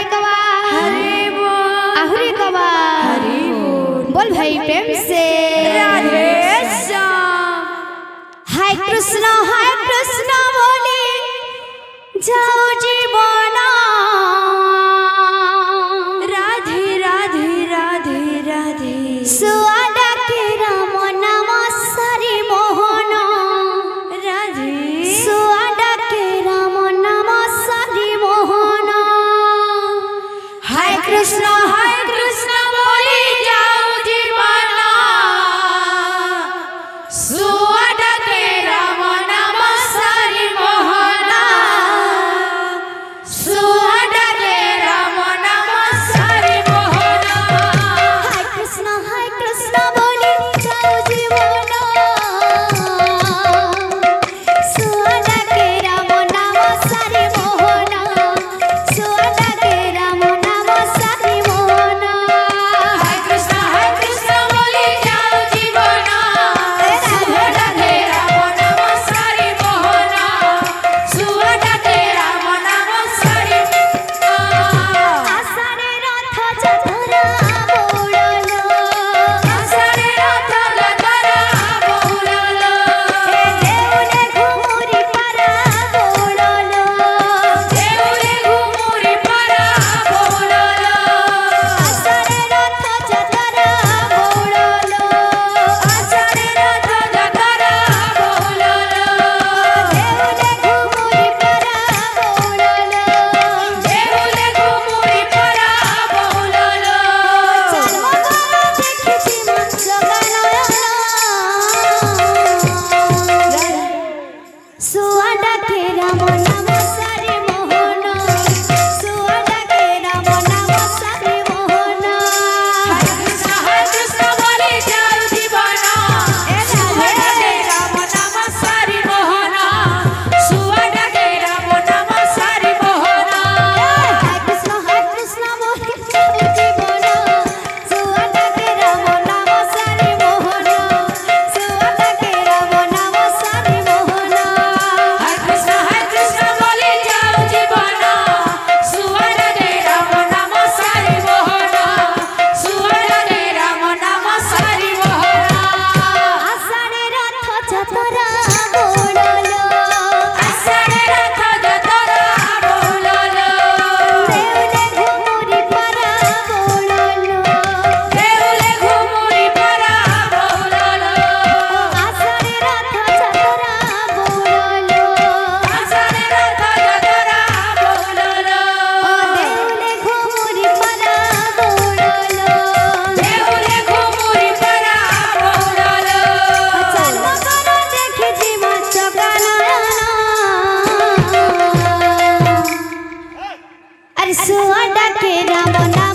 नहीं कवा हरि बोल आहुरी कवा हरि बोल बोल भाई प्रेम से राधे श्याम। हाय कृष्णा बोली जाओ जीवना राधे राधे राधे राधे सुआडा के राम नाम सारी मोहन राधे सुआडा के राम नाम सारी मोहन हाय कृष्ण बोली जाओ जीवना सुआडा के राम नाम सारी मोहना सुआडा के राम नाम सारी मोहना हाय कृष्ण बोली जाओ जीवना सुआडा के राम नाम सारी मोहन सुआडा के राम नाम सारी मोहन हाय कृष्ण बोली जाओ जीवना सुआडा के राम नाम सारी मोहना सुआडा के राम नाम सारी आषाढ़े रथ चतुरा बोललो आषाढ़े रथ चतुरा बोललो देउले घुमुरी पारा बोललो देउले घुमुरी पारा बोललो आषाढ़े रथ चतुरा बोललो आषाढ़े रथ चतुरा बोललो देउले घुमुरी पारा बोललो देउले घुमुरी पारा बोललो चर्मगण देखिछि मंच सुआडा के राम नाम सारी मोहन सुआडा के राम नाम सारी मोहन कृष्ण बोली जाओ जीवना सुआडा के राम नाम सारी मोहना सुआडा के राम नाम सारी मोहना हाय कृष्ण बोली जाओ जीवन सुआडा के राम नाम सारी मोहन सुआडा के राम नाम सारी मोहन हाय कृष्ण बोली जाओ जीवना सुआडा के राम नाम सारी मोहना सुआडा के राम नाम सारी मोहना आषाढ़े रथ चतुरा बोललो आषाढ़े रथ चतुरा बोललो देउले घुमुरी पारा बोललो देउले घुमुरी पारा बोललो आषाढ़े रथ चतुरा बोललो आषाढ़े रथ चतुरा बोललो देउले घुमुरी पारा बोललो देउले घुमुरी पारा बोललो चर्मगण देखिछि मंच अरे सुआडा के राम नाम